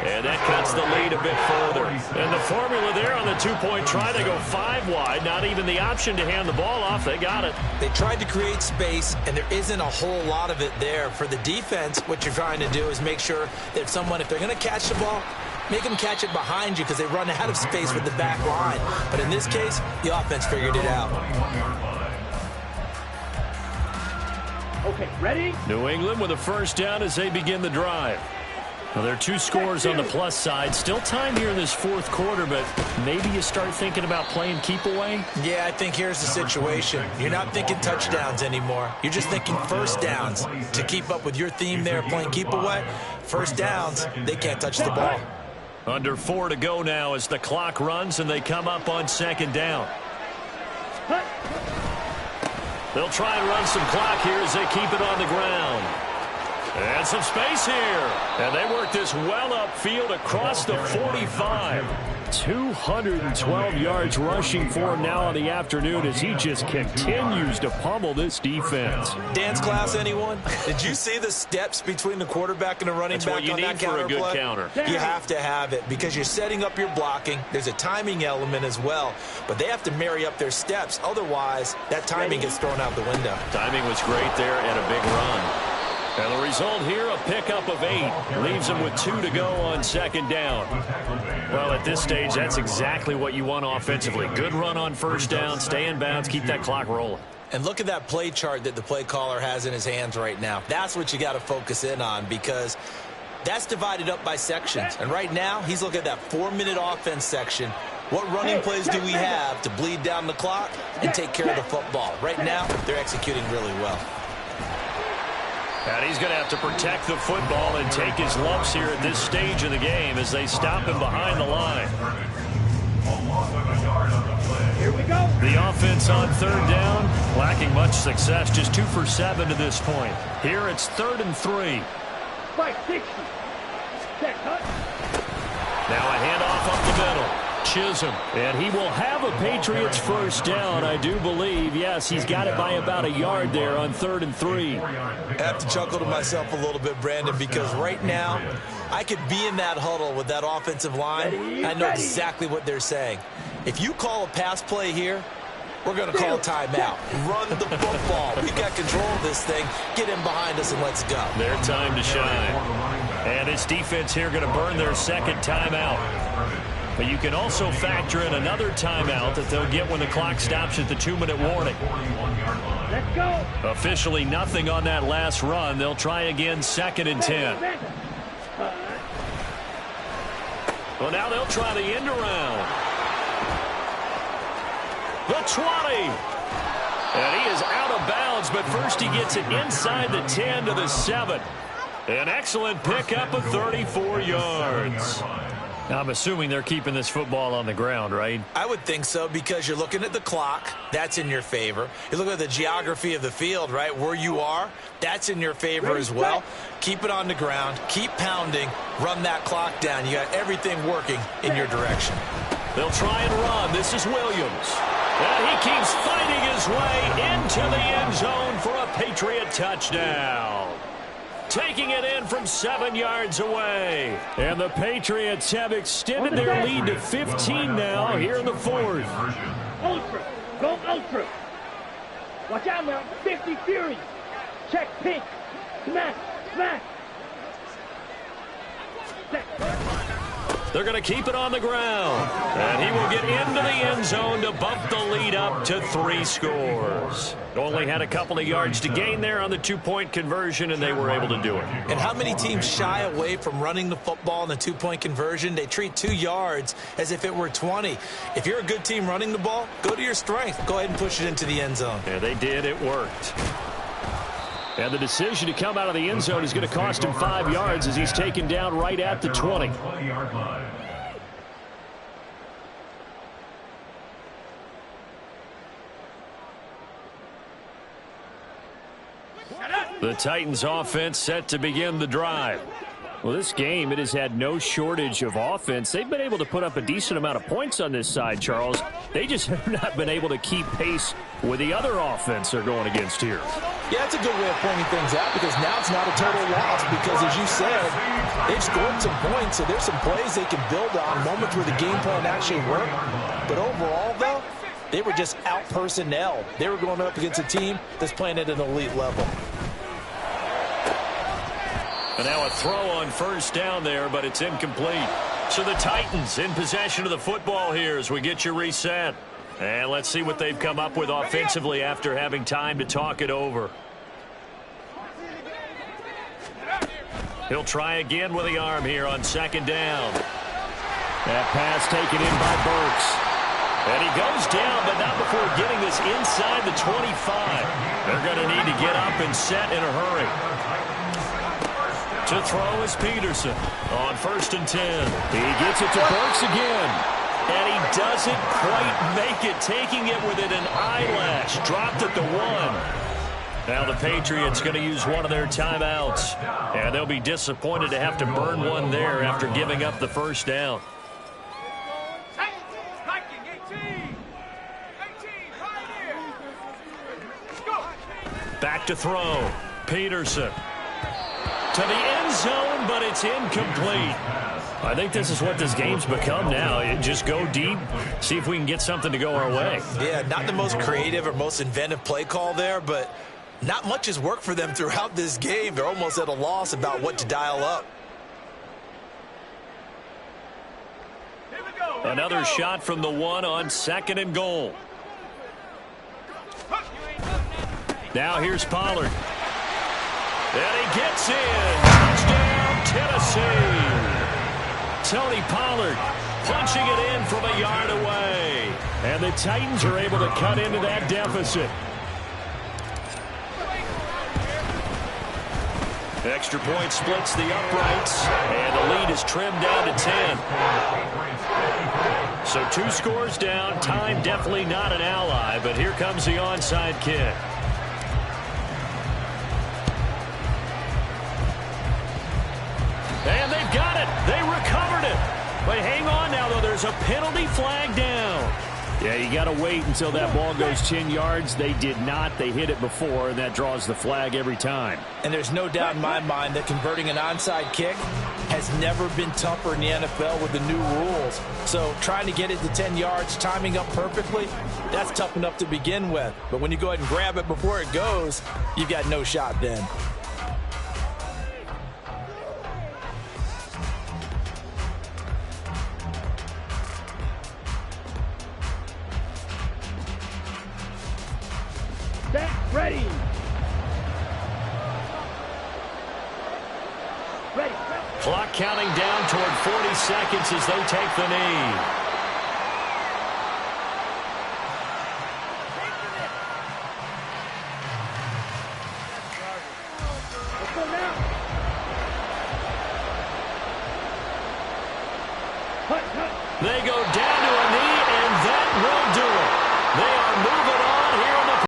and that cuts the lead a bit further. And the formula there on the 2-point try, they go 5 wide, not even the option to hand the ball off. They got it. They tried to create space, and there isn't a whole lot of it there. For the defense, what you're trying to do is make sure that if they're going to catch the ball, make them catch it behind you because they run out of space with the back line. But in this case, the offense figured it out. Okay, ready? New England with a 1st down as they begin the drive. Well, there are 2 scores on the plus side. Still time here in this 4th quarter, but maybe you start thinking about playing keep away? Yeah, I think here's the situation. You're not thinking touchdowns anymore. You're just thinking 1st downs. To keep up with your theme there, playing keep away, 1st downs, they can't touch the ball. Under 4 to go now as the clock runs and they come up on 2nd down. They'll try and run some clock here as they keep it on the ground. And some space here. And they work this well upfield across the 45. 212 yards rushing for him now on the afternoon as he just continues to pummel this defense. Dance class, anyone? Did you see the steps between the quarterback and the running back on that counter play? That's what you need for a good counter. You have to have it because you're setting up your blocking. There's a timing element as well, but they have to marry up their steps. Otherwise, that timing gets thrown out the window. Timing was great there and a big run. And the result here, a pickup of 8. Leaves them with 2 to go on 2nd down. Well, at this stage, that's exactly what you want offensively. Good run on 1st down, stay in bounds, keep that clock rolling. And look at that play chart that the play caller has in his hands right now. That's what you got to focus in on because that's divided up by sections. And right now, he's looking at that 4-minute offense section. What running plays do we have to bleed down the clock and take care of the football? Right now, they're executing really well. And he's going to have to protect the football and take his lumps here at this stage of the game as they stop him behind the line. Here we go. The offense on 3rd down, lacking much success, just 2 for 7 to this point. Here it's 3rd and 3. 560. Check, cut. Now a handoff up the middle. Chisholm. And he will have a Patriots first down, I do believe. Yes, he's got it by about a yard there on 3rd and 3. I have to chuckle to myself a little bit, Brandon, because right now I could be in that huddle with that offensive line. I know exactly what they're saying. If you call a pass play here, we're going to call a timeout. Run the football. We've got control of this thing. Get in behind us and let's go. Their time to shine. And this defense here going to burn their second timeout. But you can also factor in another timeout that they'll get when the clock stops at the 2-minute warning. Let's go. Officially nothing on that last run. They'll try again 2nd and 10. Well, now they'll try the end around. The 20. And he is out of bounds, but first he gets it inside the 10 to the 7. An excellent pickup of 34 yards. Now, I'm assuming they're keeping this football on the ground, right? I would think so, because you're looking at the clock. That's in your favor. You're looking at the geography of the field, right? Where you are, that's in your favor as well. Keep it on the ground. Keep pounding. Run that clock down. You got everything working in your direction. They'll try and run. This is Williams. And he keeps fighting his way into the end zone for a Patriot touchdown. Taking it in from 7 yards away. And the Patriots have extended their lead to 15 now here in the 4th. Ultra. Go ultra. Watch out now. 50 Fury. Check pink. Smash. Smash. They're going to keep it on the ground. And he will get into the end zone to bump the lead up to 3 scores. Only had a couple of yards to gain there on the 2-point conversion, and they were able to do it. And how many teams shy away from running the football in the 2-point conversion? They treat 2 yards as if it were 20. If you're a good team running the ball, go to your strength. Go ahead and push it into the end zone. Yeah, they did. It worked. And the decision to come out of the end zone is going to cost him 5 yards as he's taken down right at the 20. The Titans offense set to begin the drive. Well, this game, it has had no shortage of offense. They've been able to put up a decent amount of points on this side, Charles. They just have not been able to keep pace with the other offense they're going against here. Yeah, that's a good way of pointing things out, because now it's not a total loss, because as you said, they've scored some points, so there's some plays they can build on, moments where the game plan actually worked. But overall, though, they were just out personnel. They were going up against a team that's playing at an elite level. And now a throw on first down there, but it's incomplete. So the Titans in possession of the football here as we get you reset. And let's see what they've come up with offensively after having time to talk it over. He'll try again with the arm here on 2nd down. That pass taken in by Burks. And he goes down, but not before getting this inside the 25. They're going to need to get up and set in a hurry. To throw is Peterson on 1st and 10. He gets it to Burks again. And he doesn't quite make it, taking it within an eyelash. Dropped at the 1. Now the Patriots going to use one of their timeouts. And they'll be disappointed to have to burn one there after giving up the first down. Back to throw. Peterson. To the end zone, but it's incomplete. I think this is what this game's become now. Just go deep, see if we can get something to go our way. Yeah, not the most creative or most inventive play call there, but not much has worked for them throughout this game. They're almost at a loss about what to dial up. Another shot from the 1 on 2nd and goal. Now here's Pollard. And he gets in. Touchdown, Tennessee. Tony Pollard punching it in from a yard away. And the Titans are able to cut into that deficit. Extra point splits the uprights. And the lead is trimmed down to 10. So 2 scores down. Time definitely not an ally. But here comes the onside kick. But hang on now, though. There's a penalty flag down. Yeah, you got to wait until that ball goes 10 yards. They did not. They hit it before, and that draws the flag every time. And there's no doubt in my mind that converting an onside kick has never been tougher in the NFL with the new rules. So trying to get it to 10 yards, timing up perfectly, that's tough enough to begin with. But when you go ahead and grab it before it goes, you've got no shot then. Set, ready. Ready. Clock counting down toward 40 seconds as they take the knee. Let's go now. Hut, hut. They go down to a knee, and that will do it.